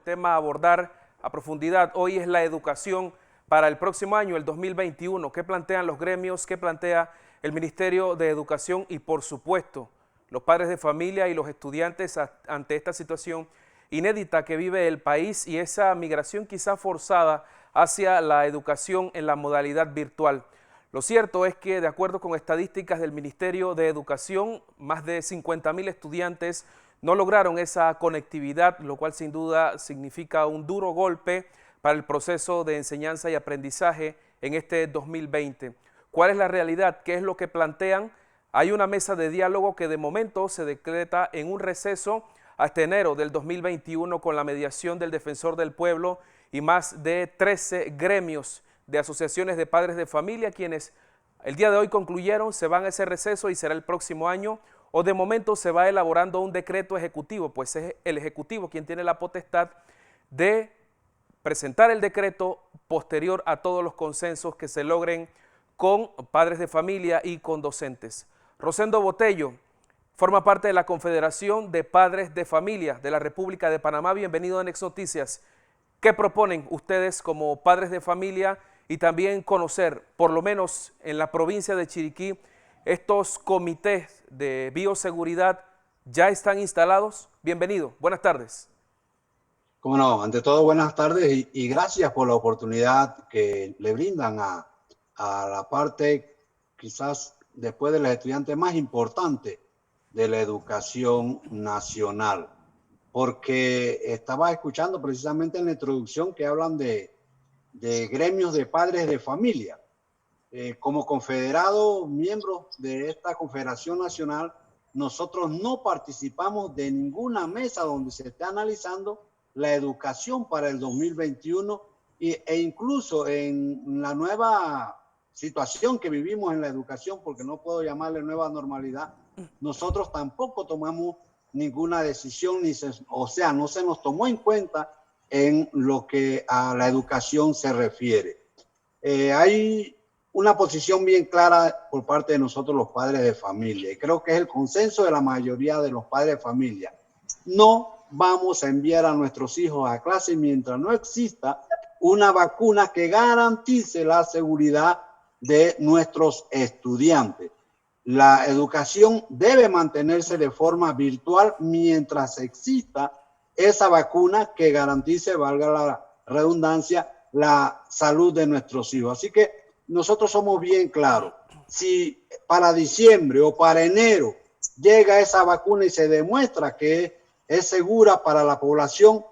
tema a abordar a profundidad hoy es la educación para el próximo año, el 2021. ¿Qué plantean los gremios? ¿Qué plantea el Ministerio de Educación? Y por supuesto, los padres de familia y los estudiantes ante esta situación inédita que vive el país y esa migración quizá forzada hacia la educación en la modalidad virtual. Lo cierto es que, de acuerdo con estadísticas del Ministerio de Educación, más de 50.000 estudiantes no lograron esa conectividad, lo cual sin duda significa un duro golpe para el proceso de enseñanza y aprendizaje en este 2020. ¿Cuál es la realidad? ¿Qué es lo que plantean? Hay una mesa de diálogo que de momento se decreta en un receso hasta enero del 2021 con la mediación del Defensor del Pueblo y más de 13 gremios de asociaciones de padres de familia, quienes el día de hoy concluyeron, se van a ese receso y será el próximo año, o de momento se va elaborando un decreto ejecutivo, pues es el Ejecutivo quien tiene la potestad de presentar el decreto posterior a todos los consensos que se logren con padres de familia y con docentes. Rosendo Botello forma parte de la Confederación de Padres de Familia de la República de Panamá. Bienvenido a Next Noticias. ¿Qué proponen ustedes como padres de familia y también conocer, por lo menos en la provincia de Chiriquí, estos comités de bioseguridad ya están instalados? Bienvenido, buenas tardes. Cómo no, ante todo buenas tardes y gracias por la oportunidad que le brindan a la parte quizás después de los estudiantes más importante de la educación nacional. Porque estaba escuchando precisamente en la introducción que hablan de gremios de padres de familia. Como confederados, miembros de esta Confederación Nacional, nosotros no participamos de ninguna mesa donde se esté analizando la educación para el 2021 e incluso en la nueva situación que vivimos en la educación, porque no puedo llamarle nueva normalidad, nosotros tampoco tomamos ninguna decisión, o sea, no se nos tomó en cuenta en lo que a la educación se refiere. Hay una posición bien clara por parte de nosotros los padres de familia, y creo que es el consenso de la mayoría de los padres de familia. No vamos a enviar a nuestros hijos a clase mientras no exista una vacuna que garantice la seguridad de nuestros estudiantes. La educación debe mantenerse de forma virtual mientras exista esa vacuna que garantice, valga la redundancia, la salud de nuestros hijos. Así que nosotros somos bien claros. Si para diciembre o para enero llega esa vacuna y se demuestra que es segura para la población,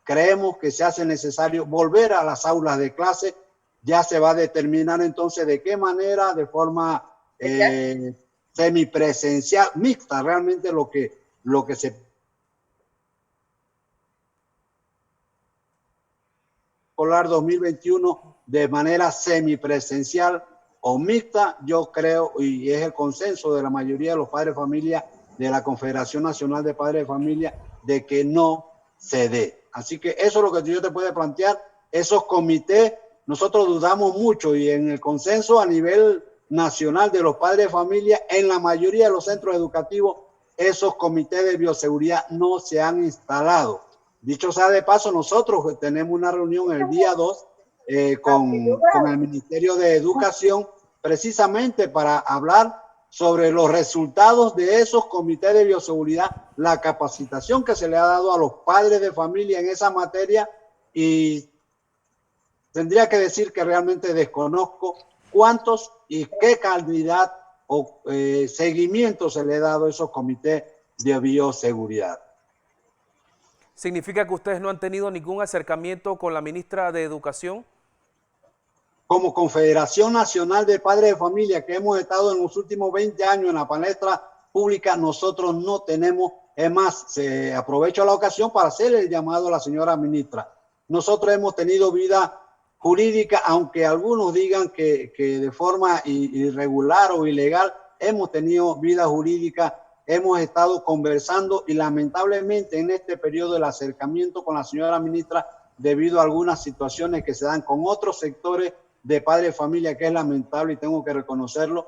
creemos que se hace necesario volver a las aulas de clase. Ya se va a determinar entonces de qué manera, de forma semipresencial, mixta, realmente lo que se escolar 2021 de manera semipresencial o mixta, yo creo, y es el consenso de la mayoría de los padres de familia de la Confederación Nacional de Padres de Familia, de que no se dé. Así que eso es lo que yo te puedo plantear. Esos comités, nosotros dudamos mucho, y en el consenso a nivel nacional de los padres de familia, en la mayoría de los centros educativos, esos comités de bioseguridad no se han instalado. Dicho sea de paso, nosotros tenemos una reunión el día 2 con el Ministerio de Educación, precisamente para hablar sobre los resultados de esos comités de bioseguridad, la capacitación que se le ha dado a los padres de familia en esa materia, y tendría que decir que realmente desconozco cuántos y qué calidad o seguimiento se le ha dado a esos comités de bioseguridad. ¿Significa que ustedes no han tenido ningún acercamiento con la ministra de Educación? Como Confederación Nacional de Padres de Familia, que hemos estado en los últimos 20 años en la palestra pública, nosotros no tenemos, es más, se aprovecho la ocasión para hacer el llamado a la señora ministra. Nosotros hemos tenido vida jurídica, aunque algunos digan que de forma irregular o ilegal, hemos tenido vida jurídica, hemos estado conversando, y lamentablemente en este periodo del acercamiento con la señora ministra, debido a algunas situaciones que se dan con otros sectores de padres de familia, que es lamentable y tengo que reconocerlo,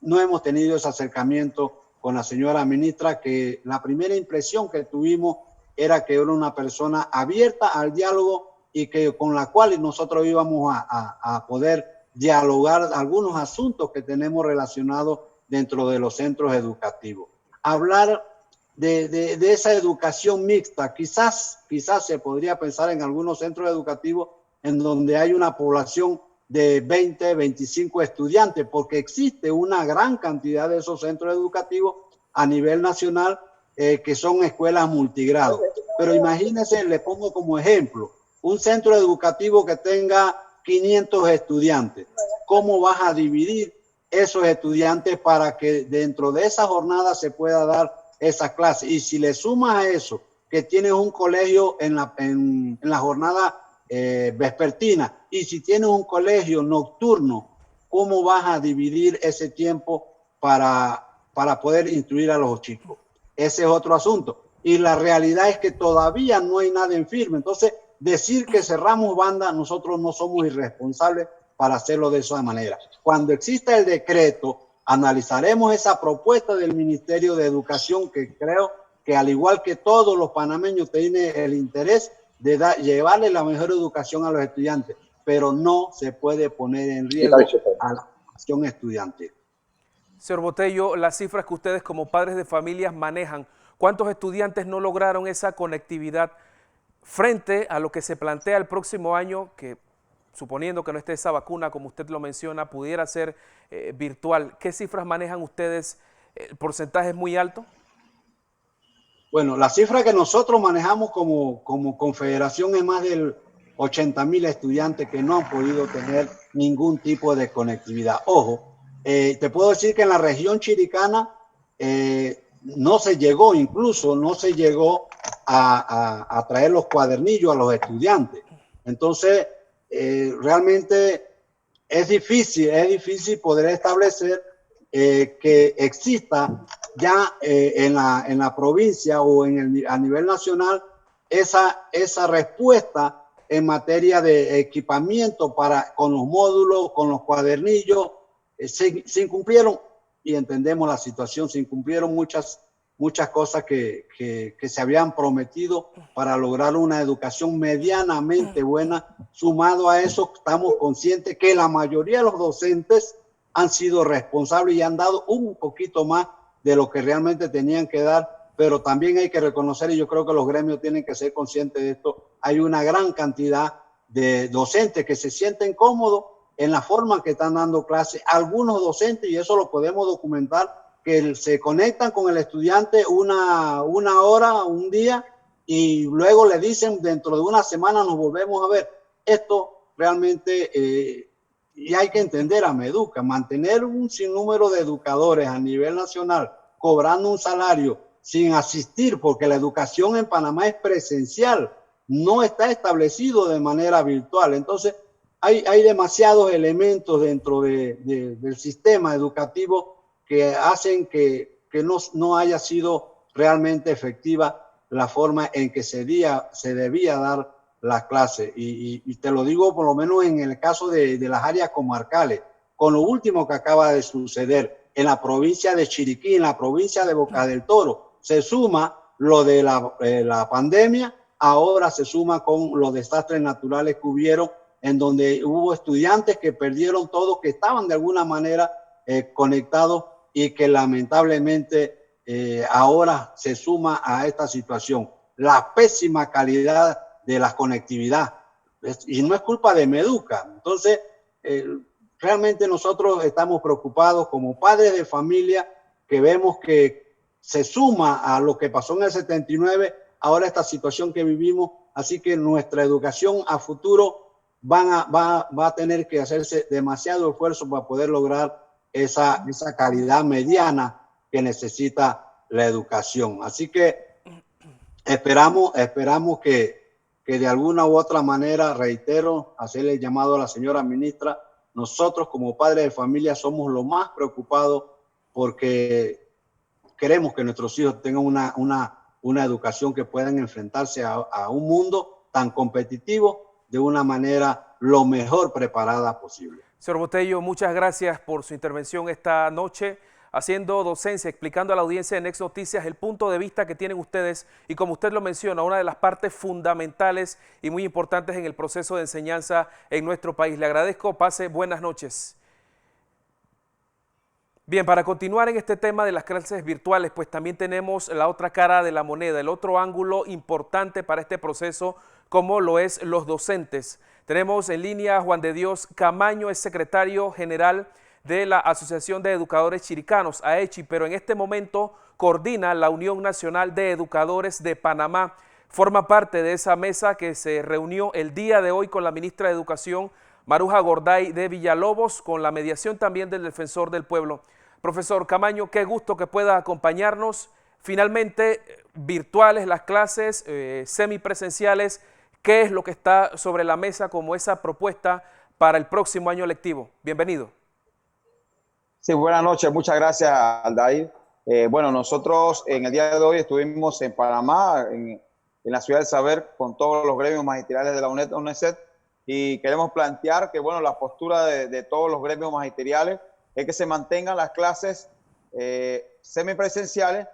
no hemos tenido ese acercamiento con la señora ministra, que la primera impresión que tuvimos era que era una persona abierta al diálogo y que con la cual nosotros íbamos a poder dialogar algunos asuntos que tenemos relacionados dentro de los centros educativos. Hablar de esa educación mixta, quizás se podría pensar en algunos centros educativos en donde hay una población de 20, 25 estudiantes, porque existe una gran cantidad de esos centros educativos a nivel nacional que son escuelas multigrado. Pero imagínense, le pongo como ejemplo, un centro educativo que tenga 500 estudiantes. ¿Cómo vas a dividir esos estudiantes para que dentro de esa jornada se pueda dar esa clase? Y si le sumas a eso que tienes un colegio en la jornada vespertina, y si tienes un colegio nocturno, ¿cómo vas a dividir ese tiempo para poder instruir a los chicos? Ese es otro asunto. Y la realidad es que todavía no hay nada en firme. Entonces, decir que cerramos banda, nosotros no somos irresponsables para hacerlo de esa manera. Cuando exista el decreto, analizaremos esa propuesta del Ministerio de Educación, que creo que al igual que todos los panameños tiene el interés de llevarle la mejor educación a los estudiantes, pero no se puede poner en riesgo a la educación estudiantil. Señor Botello, las cifras que ustedes como padres de familias manejan, ¿cuántos estudiantes no lograron esa conectividad frente a lo que se plantea el próximo año, que suponiendo que no esté esa vacuna, como usted lo menciona, pudiera ser virtual? ¿Qué cifras manejan ustedes? ¿El porcentaje es muy alto? Bueno, la cifra que nosotros manejamos como confederación es más del 80,000 estudiantes que no han podido tener ningún tipo de conectividad. Ojo, te puedo decir que en la región chiricana no se llegó a traer los cuadernillos a los estudiantes. Entonces, realmente es difícil poder establecer que exista ya en la provincia o a nivel nacional esa respuesta en materia de equipamiento con los módulos, con los cuadernillos. Se incumplieron, y entendemos la situación, se incumplieron muchas cosas que se habían prometido para lograr una educación medianamente buena. Sumado a eso, estamos conscientes que la mayoría de los docentes han sido responsables y han dado un poquito más de lo que realmente tenían que dar, pero también hay que reconocer, y yo creo que los gremios tienen que ser conscientes de esto, hay una gran cantidad de docentes que se sienten cómodos en la forma que están dando clases. Algunos docentes, y eso lo podemos documentar, que se conectan con el estudiante una hora, un día, y luego le dicen dentro de una semana nos volvemos a ver. Esto realmente, y hay que entender a Meduca, mantener un sinnúmero de educadores a nivel nacional cobrando un salario sin asistir, porque la educación en Panamá es presencial, no está establecido de manera virtual. Entonces, hay demasiados elementos dentro del sistema educativo que hacen que no haya sido realmente efectiva la forma en que se debía dar la clase. Y te lo digo por lo menos en el caso de las áreas comarcales, con lo último que acaba de suceder en la provincia de Chiriquí, en la provincia de Boca del Toro, se suma lo de la pandemia, ahora se suma con los desastres naturales que hubieron, en donde hubo estudiantes que perdieron todo, que estaban de alguna manera conectados y que lamentablemente ahora se suma a esta situación. La pésima calidad de la conectividad, y no es culpa de Meduca. Entonces, realmente nosotros estamos preocupados como padres de familia, que vemos que se suma a lo que pasó en el 79, ahora esta situación que vivimos, así que nuestra educación a futuro va a tener que hacerse demasiado esfuerzo para poder lograr esa calidad mediana que necesita la educación. Así que esperamos que de alguna u otra manera, reitero, hacerle el llamado a la señora ministra, nosotros como padres de familia somos los más preocupados porque queremos que nuestros hijos tengan una educación que puedan enfrentarse a un mundo tan competitivo de una manera lo mejor preparada posible. Señor Botello, muchas gracias por su intervención esta noche haciendo docencia, explicando a la audiencia de Next Noticias el punto de vista que tienen ustedes y, como usted lo menciona, una de las partes fundamentales y muy importantes en el proceso de enseñanza en nuestro país. Le agradezco, pase buenas noches. Bien, para continuar en este tema de las clases virtuales, pues también tenemos la otra cara de la moneda, el otro ángulo importante para este proceso, como lo es los docentes. Tenemos en línea a Juan de Dios Camaño, es secretario general de la Asociación de Educadores Chiricanos, AECHI, pero en este momento coordina la Unión Nacional de Educadores de Panamá. Forma parte de esa mesa que se reunió el día de hoy con la ministra de Educación, Maruja Gorday de Villalobos, con la mediación también del Defensor del Pueblo. Profesor Camaño, qué gusto que pueda acompañarnos. Finalmente, virtuales las clases, semipresenciales, ¿qué es lo que está sobre la mesa como esa propuesta para el próximo año lectivo? Bienvenido. Sí, buenas noches, muchas gracias, Aldair. Bueno, nosotros en el día de hoy estuvimos en Panamá, en la Ciudad del Saber, con todos los gremios magisteriales de la UNESET, y queremos plantear que, bueno, la postura de todos los gremios magisteriales es que se mantengan las clases semipresenciales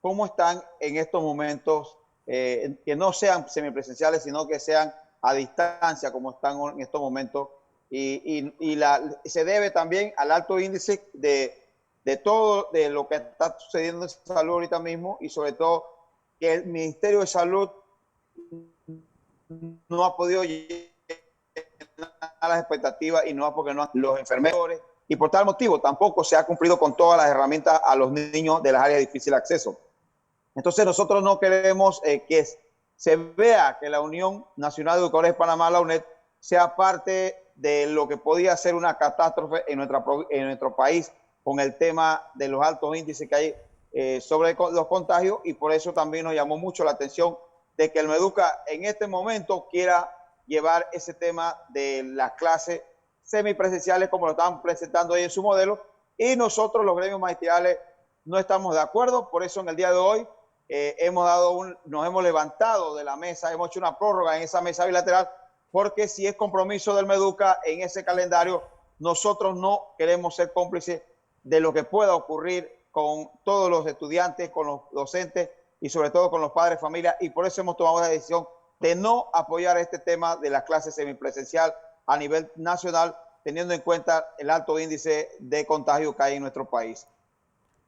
como están en estos momentos, que no sean semipresenciales, sino que sean a distancia como están en estos momentos. Se debe también al alto índice de todo de lo que está sucediendo en salud ahorita mismo, y sobre todo que el Ministerio de Salud no ha podido llegar a las expectativas, y no porque no los enfermeros, y por tal motivo tampoco se ha cumplido con todas las herramientas a los niños de las áreas de difícil acceso. Entonces nosotros no queremos que se vea que la Unión Nacional de Educadores de Panamá, la UNED, sea parte de lo que podía ser una catástrofe en nuestro país con el tema de los altos índices que hay sobre los contagios, y por eso también nos llamó mucho la atención de que el MEDUCA en este momento quiera llevar ese tema de las clases semipresenciales como lo estaban presentando ahí en su modelo, y nosotros los gremios magisteriales no estamos de acuerdo. Por eso en el día de hoy nos hemos levantado de la mesa, hemos hecho una prórroga en esa mesa bilateral, porque si es compromiso del MEDUCA en ese calendario, nosotros no queremos ser cómplices de lo que pueda ocurrir con todos los estudiantes, con los docentes y sobre todo con los padres de familia, y por eso hemos tomado la decisión de no apoyar este tema de las clases semipresencial a nivel nacional, teniendo en cuenta el alto índice de contagio que hay en nuestro país.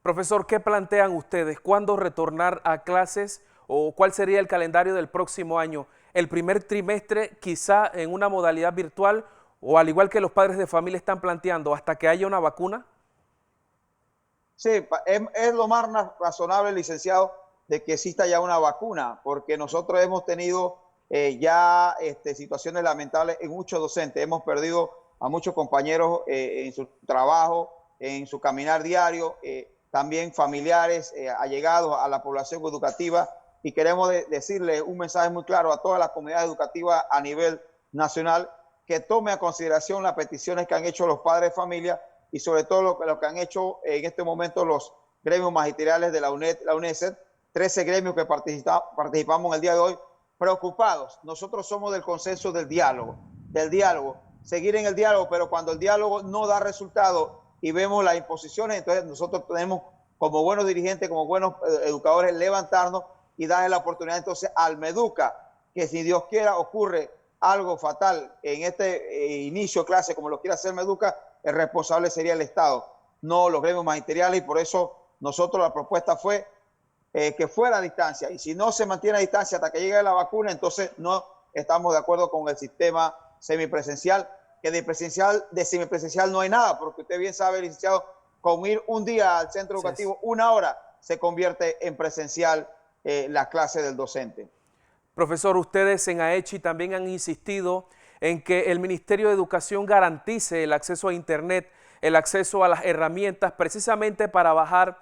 Profesor, ¿qué plantean ustedes? ¿Cuándo retornar a clases o cuál sería el calendario del próximo año? ¿El primer trimestre quizá en una modalidad virtual, o al igual que los padres de familia están planteando, hasta que haya una vacuna? Sí, es lo más razonable, licenciado, de que exista ya una vacuna, porque nosotros hemos tenido situaciones lamentables en muchos docentes. Hemos perdido a muchos compañeros en su trabajo, en su caminar diario, también familiares allegados a la población educativa, y queremos decirle un mensaje muy claro a todas las comunidades educativas a nivel nacional, que tome a consideración las peticiones que han hecho los padres de familia, y sobre todo lo que han hecho en este momento los gremios magisteriales de la UNESET, 13 gremios que participamos en el día de hoy, preocupados. Nosotros somos del consenso del diálogo, seguir en el diálogo, pero cuando el diálogo no da resultado y vemos las imposiciones, entonces nosotros tenemos, como buenos dirigentes, como buenos educadores, levantarnos y darle la oportunidad entonces al MEDUCA, que si Dios quiera ocurre algo fatal en este inicio de clase como lo quiera hacer MEDUCA, el responsable sería el Estado, no los gremios magisteriales, y por eso nosotros la propuesta fue que fuera a distancia, y si no se mantiene a distancia hasta que llegue la vacuna, entonces no estamos de acuerdo con el sistema semipresencial, que de semipresencial no hay nada, porque usted bien sabe, licenciado, con ir un día al centro educativo, una hora, se convierte en presencial la clase del docente. Profesor, ustedes en AECHI también han insistido en que el Ministerio de Educación garantice el acceso a Internet, el acceso a las herramientas, precisamente para bajar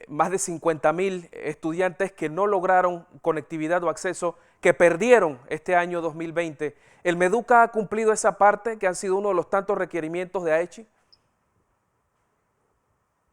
más de 50,000 estudiantes que no lograron conectividad o acceso, que perdieron este año 2020. ¿El MEDUCA ha cumplido esa parte que ha sido uno de los tantos requerimientos de AECHI?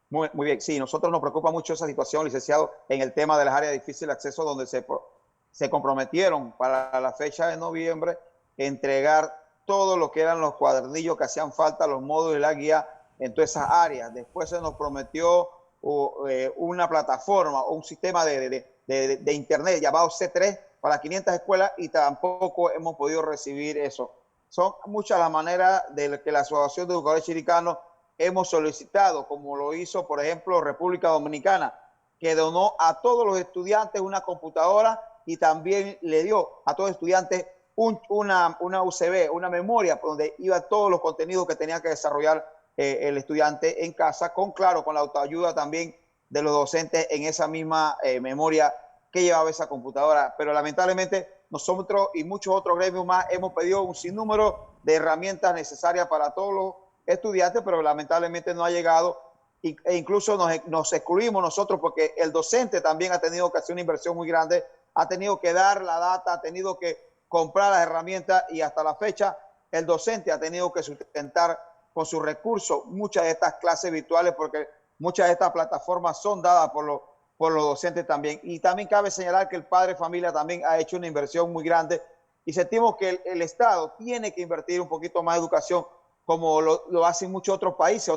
Muy bien, sí, nosotros nos preocupa mucho esa situación, licenciado, en el tema de las áreas de difícil acceso, donde se comprometieron para la fecha de noviembre entregar todo lo que eran los cuadernillos que hacían falta, los módulos y la guía en todas esas áreas. Después se nos prometió una plataforma o un sistema de internet llamado C3 para 500 escuelas y tampoco hemos podido recibir eso. Son muchas las maneras de que la Asociación de Educadores Chiricanos hemos solicitado, como lo hizo, por ejemplo, República Dominicana, que donó a todos los estudiantes una computadora y también le dio a todos los estudiantes una USB, una memoria donde iban todos los contenidos que tenía que desarrollar el estudiante en casa, con la autoayuda también de los docentes en esa misma memoria que llevaba esa computadora. Pero lamentablemente nosotros y muchos otros gremios más hemos pedido un sinnúmero de herramientas necesarias para todos los estudiantes, pero lamentablemente no ha llegado e incluso nos excluimos nosotros porque el docente también ha tenido que hacer una inversión muy grande, ha tenido que dar la data, ha tenido que comprar las herramientas y hasta la fecha el docente ha tenido que sustentar con sus recursos muchas de estas clases virtuales porque muchas de estas plataformas son dadas por los docentes también. Y también cabe señalar que el padre de familia también ha hecho una inversión muy grande y sentimos que el Estado tiene que invertir un poquito más en educación como lo hacen muchos otros países.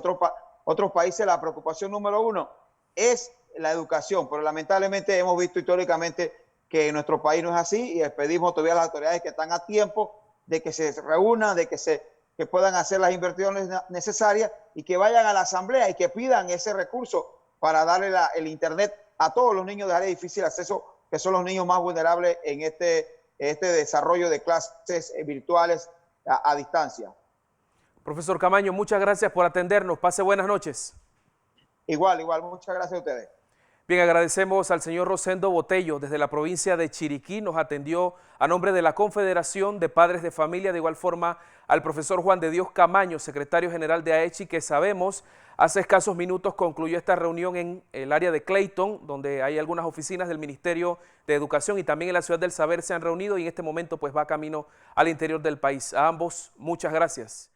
Otros países la preocupación número uno es la educación, pero lamentablemente hemos visto históricamente que en nuestro país no es así y les pedimos todavía a las autoridades que están a tiempo de que se reúnan, de que puedan hacer las inversiones necesarias y que vayan a la asamblea y que pidan ese recurso para darle el internet a todos los niños de área de difícil acceso, que son los niños más vulnerables en este desarrollo de clases virtuales a distancia. Profesor Camaño, muchas gracias por atendernos. Pase buenas noches. Igual, muchas gracias a ustedes. Bien, agradecemos al señor Rosendo Botello desde la provincia de Chiriquí, nos atendió a nombre de la Confederación de Padres de Familia, de igual forma al profesor Juan de Dios Camaño, secretario general de AECHI, que sabemos hace escasos minutos concluyó esta reunión en el área de Clayton, donde hay algunas oficinas del Ministerio de Educación y también en la Ciudad del Saber se han reunido y en este momento pues va camino al interior del país. A ambos, muchas gracias.